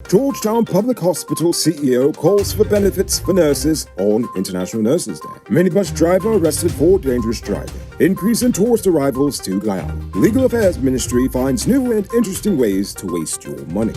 Georgetown Public Hospital CEO calls for benefits for nurses on International Nurses Day. Minibus driver arrested for dangerous driving. Increase in tourist arrivals to Guyana. Legal Affairs Ministry finds new and interesting ways to waste your money.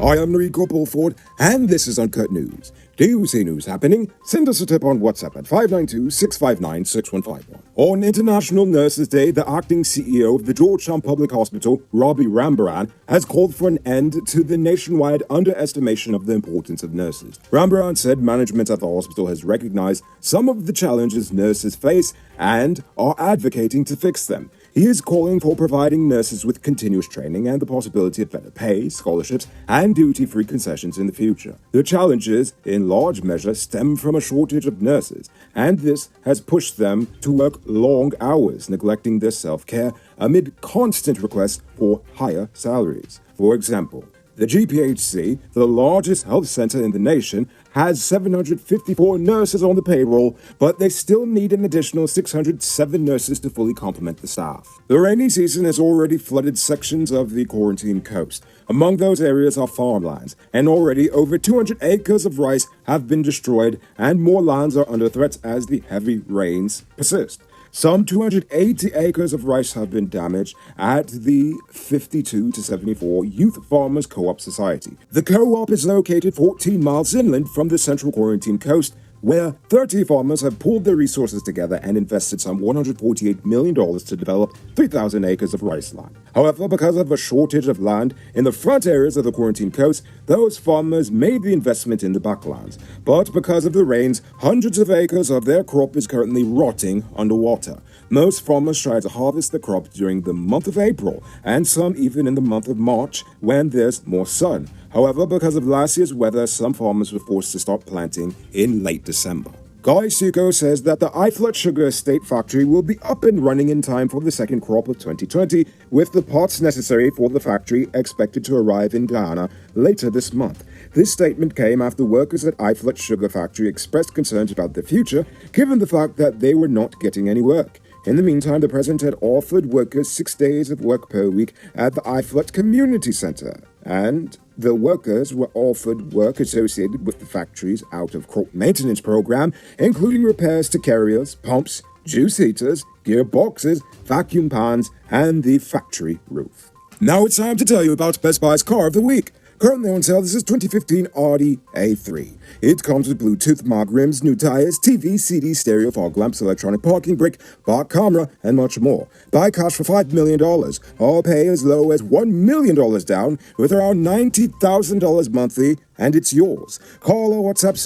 I am Rico Bulford, and this is Uncut News. Do you see news happening? Send us a tip on WhatsApp at 592-659-6151. On International Nurses Day, the acting CEO of the Georgetown Public Hospital, Robbie Rambaran, has called for an end to the nationwide underestimation of the importance of nurses. Rambaran said management at the hospital has recognized some of the challenges nurses face and are advocating to fix them. He is calling for providing nurses with continuous training and the possibility of better pay, scholarships, and duty-free concessions in the future. The challenges, in large measure, stem from a shortage of nurses, and this has pushed them to work long hours, neglecting their self-care amid constant requests for higher salaries. For example, the GPHC, the largest health center in the nation, has 754 nurses on the payroll, but they still need an additional 607 nurses to fully complement the staff. The rainy season has already flooded sections of the quarantine coast. Among those areas are farmlands, and already over 200 acres of rice have been destroyed, and more lands are under threat as the heavy rains persist. Some 280 acres of rice have been damaged at the 52 to 74 Youth Farmers Co-op Society. The co-op is located 14 miles inland from the central quarantine coast, where 30 farmers have pooled their resources together and invested some $148 million to develop 3,000 acres of rice land. However, because of a shortage of land in the front areas of the quarantine coast, those farmers made the investment in the backlands. But because of the rains, hundreds of acres of their crop is currently rotting underwater. Most farmers try to harvest the crop during the month of April, and some even in the month of March when there's more sun. However, because of last year's weather, some farmers were forced to start planting in late December. Guy Suko says that the iFlood Sugar Estate factory will be up and running in time for the second crop of 2020, with the parts necessary for the factory expected to arrive in Guyana later this month. This statement came after workers at iFlood Sugar Factory expressed concerns about the future, given the fact that they were not getting any work. In the meantime, the president had offered workers 6 days of work per week at the iFlood Community Center, and the workers were offered work associated with the factory's out-of-crop maintenance program, including repairs to carriers, pumps, juice heaters, gearboxes, vacuum pans, and the factory roof. Now it's time to tell you about Best Buy's Car of the Week. Currently on sale, this is 2015 Audi A3. It comes with Bluetooth, mag rims, new tires, TV, CD, stereo, fog lamps, electronic parking brake, park camera, and much more. Buy cash for $5 million, or pay as low as $1 million down with around $90,000 monthly, and it's yours. Call or WhatsApp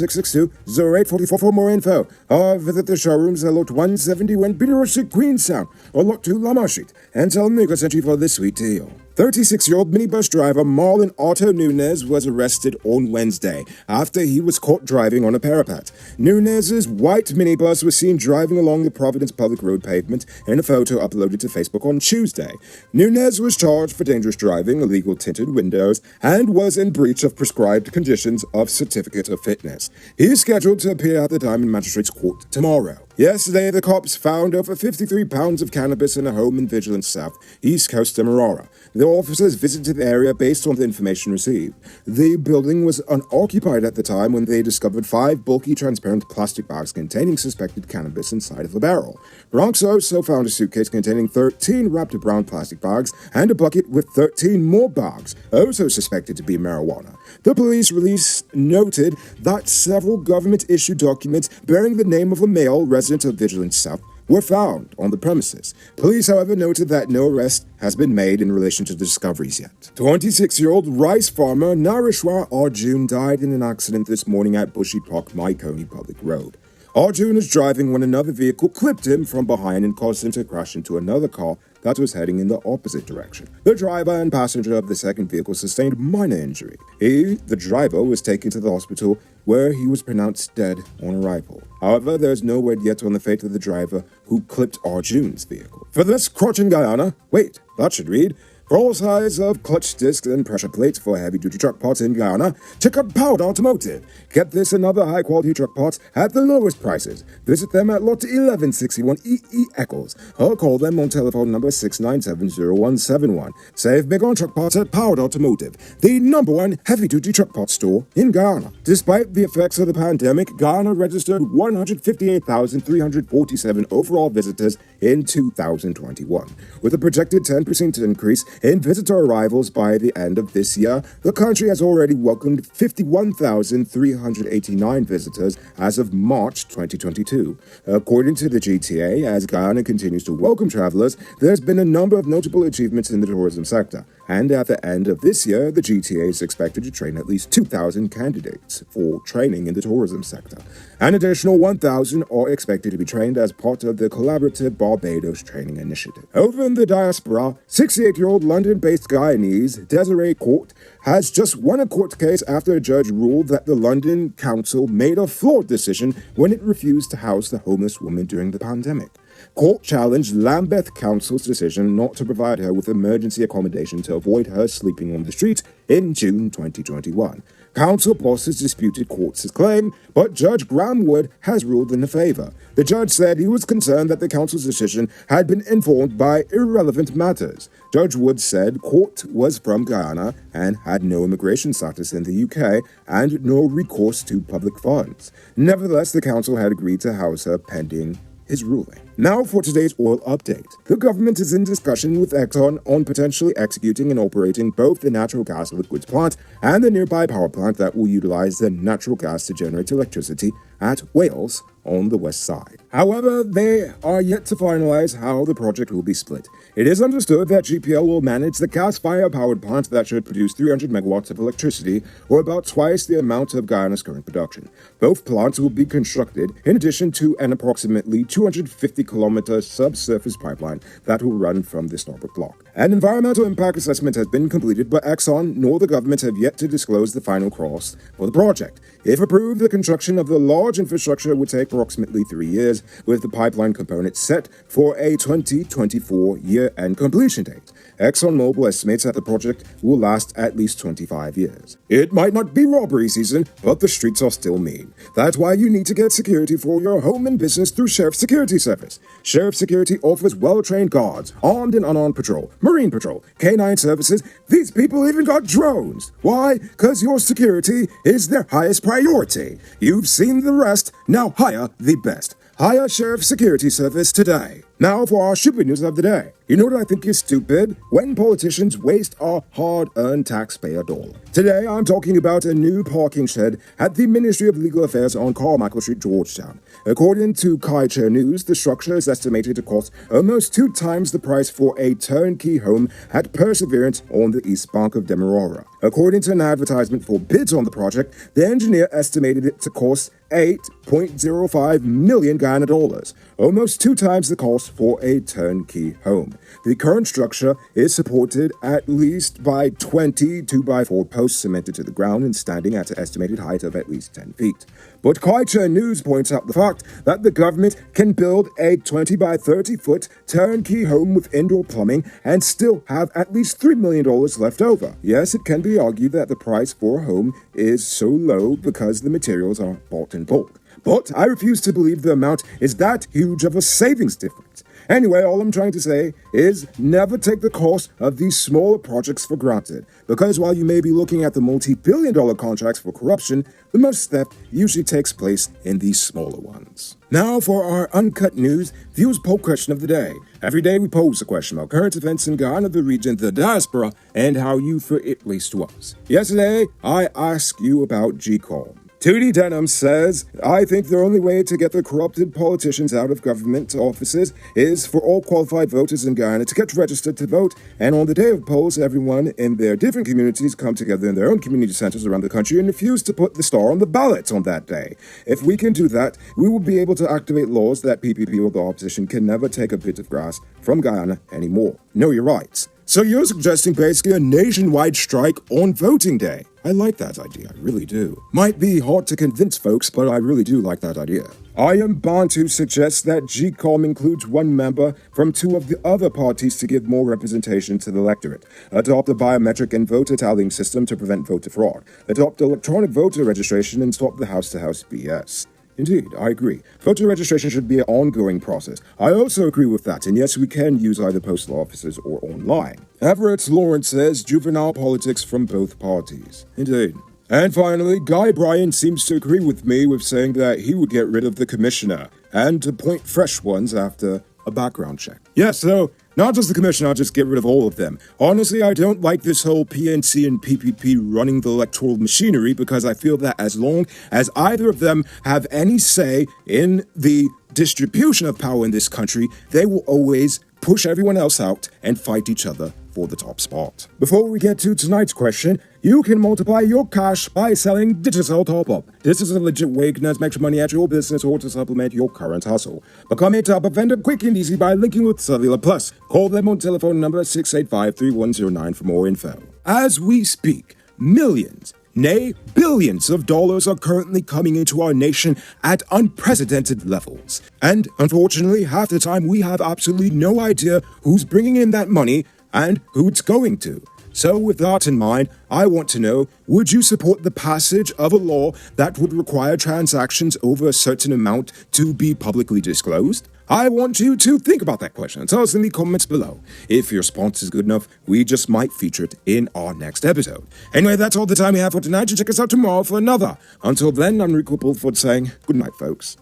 662-0844 for more info, or visit the showrooms at Lot 171 Peter Street, Queenstown, or Lot 2 Lamar Street, and tell them you got sent you for this sweet deal. 36-year-old minibus driver Marlon Otto Nunez was arrested on Wednesday after he was caught driving on a parapet. Nunez's white minibus was seen driving along the Providence public road pavement in a photo uploaded to Facebook on Tuesday. Nunez was charged for dangerous driving, illegal tinted windows, and was in breach of prescribed conditions of certificate of fitness. He is scheduled to appear at the Diamond Magistrates Court tomorrow. Yesterday, the cops found over 53 pounds of cannabis in a home in Vigilance South, East Coast Demerara. The officers visited the area based on the information received. The building was unoccupied at the time when they discovered 5 bulky transparent plastic bags containing suspected cannabis inside of a barrel. Bronx also found a suitcase containing 13 wrapped brown plastic bags and a bucket with 13 more bags, also suspected to be marijuana. The police release noted that several government-issued documents bearing the name of a male resident of Vigilance South were found on the premises. Police, however, noted that no arrest has been made in relation to the discoveries yet. 26-year-old rice farmer Narishwa Arjun died in an accident this morning at Bushy Park, Maikoni Public Road. Arjun was driving when another vehicle clipped him from behind and caused him to crash into another car that was heading in the opposite direction. The driver and passenger of the second vehicle sustained minor injury. The driver, was taken to the hospital where he was pronounced dead on arrival. However, there is no word yet on the fate of the driver who clipped Arjun's vehicle. For this crotch in Guyana, wait, that should read, For all sizes of clutch discs and pressure plates for heavy-duty truck parts in Guyana, check out Powered Automotive. Get this and other high-quality truck parts at the lowest prices. Visit them at Lot 1161 EE Eccles or call them on telephone number 6970171. Save big on truck parts at Powered Automotive, the #1 heavy-duty truck parts store in Guyana. Despite the effects of the pandemic, Guyana registered 158,347 overall visitors in 2021. With a projected 10% increase in visitor arrivals by the end of this year, the country has already welcomed 51,389 visitors as of March 2022. According to the GTA, as Guyana continues to welcome travelers, there's been a number of notable achievements in the tourism sector. And at the end of this year, the GTA is expected to train at least 2,000 candidates for training in the tourism sector. An additional 1,000 are expected to be trained as part of the collaborative Barbados Training Initiative. Over in the Diaspora, 68-year-old London-based Guyanese Desiree Court has just won a court case after a judge ruled that the London Council made a flawed decision when it refused to house the homeless woman during the pandemic. Court challenged Lambeth Council's decision not to provide her with emergency accommodation to avoid her sleeping on the street in June 2021. Council bosses disputed court's claim, but Judge Graham Wood has ruled in her favor. The judge said he was concerned that the council's decision had been informed by irrelevant matters. Judge Wood said Court was from Guyana and had no immigration status in the UK and no recourse to public funds. Nevertheless, the council had agreed to house her pending his ruling. Now for today's oil update. The government is in discussion with Exxon on potentially executing and operating both the natural gas liquids plant and the nearby power plant that will utilize the natural gas to generate electricity at Wales on the west side. However, they are yet to finalize how the project will be split. It is understood that GPL will manage the gas-fired powered plant that should produce 300 megawatts of electricity, or about twice the amount of Guyana's current production. Both plants will be constructed in addition to an approximately 250-kilometer subsurface pipeline that will run from the starboard block. An environmental impact assessment has been completed, but Exxon nor the government have yet to disclose the final cost for the project. If approved, the construction of the large infrastructure would take approximately 3 years, with the pipeline component set for a 2024 year-end completion date. ExxonMobil estimates that the project will last at least 25 years. It might not be robbery season, but the streets are still mean. That's why you need to get security for your home and business through Sheriff Security Service. Sheriff Security offers well-trained guards, armed and unarmed patrol, marine patrol, K9 services. These people even got drones. Why? Because your security is their highest priority. You've seen the rest, now hire the best. Hire Sheriff Security Service today. Now for our stupid news of the day. You know what I think is stupid? When politicians waste our hard-earned taxpayer dollar. Today, I'm talking about a new parking shed at the Ministry of Legal Affairs on Carmichael Street, Georgetown. According to Guyana News, the structure is estimated to cost almost 2 times the price for a turnkey home at Perseverance on the east bank of Demerara. According to an advertisement for bids on the project, the engineer estimated it to cost 8.05 million Guyana dollars, almost 2 times the cost for a turnkey home. The current structure is supported at least by 20 2x4 posts cemented to the ground and standing at an estimated height of at least 10 feet. But Guyana News points out the fact that the government can build a 20 by 30 foot turnkey home with indoor plumbing and still have at least $3 million left over. Yes, it can be argued that the price for a home is so low because the materials are bought in bulk. But I refuse to believe the amount is that huge of a savings difference. Anyway, all I'm trying to say is never take the cost of these smaller projects for granted, because while you may be looking at the multi-billion-dollar contracts for corruption, the most theft usually takes place in these smaller ones. Now for our Uncut News Views Poll question of the day. Every day we pose a question about current events in Guyana, the region, the diaspora, and how useful it relates to us. Yesterday, I asked you about GCOM. Tootie Denham says, I think the only way to get the corrupted politicians out of government offices is for all qualified voters in Guyana to get registered to vote, and on the day of polls, everyone in their different communities come together in their own community centers around the country and refuse to put the star on the ballot on that day. If we can do that, we will be able to activate laws that PPP or the opposition can never take a bit of grass from Guyana anymore. Know your rights. So you're suggesting basically a nationwide strike on voting day? I like that idea, I really do. Might be hard to convince folks, but I really do like that idea. I am bound to suggest that GCOM includes one member from two of the other parties to give more representation to the electorate. Adopt a biometric and voter tallying system to prevent voter fraud. Adopt electronic voter registration and stop the house-to-house BS. Indeed, I agree. Voter registration should be an ongoing process. I also agree with that, and yes, we can use either postal offices or online. Everett Lawrence says juvenile politics from both parties. Indeed. And finally, Guy Bryan seems to agree with me with saying that he would get rid of the commissioner and appoint fresh ones after a background check. Yes, so not just the commissioner, I'll just get rid of all of them. Honestly, I don't like this whole PNC and PPP running the electoral machinery because I feel that as long as either of them have any say in the distribution of power in this country, they will always push everyone else out and fight each other for the top spot. Before we get to tonight's question, you can multiply your cash by selling digital top-up. This is a legit way to make money at your business or to supplement your current hustle. Become a top-up vendor quick and easy by linking with Cellular Plus. Call them on telephone number 685-3109 for more info. As we speak, millions, nay, billions of dollars are currently coming into our nation at unprecedented levels. And unfortunately, half the time we have absolutely no idea who's bringing in that money and who it's going to. So with that in mind, I want to know, would you support the passage of a law that would require transactions over a certain amount to be publicly disclosed? I want you to think about that question. Tell us in the comments below. If your response is good enough, we just might feature it in our next episode. Anyway, that's all the time we have for tonight. Check us out tomorrow for another. Until then, I'm Rico Pulford saying good night, folks.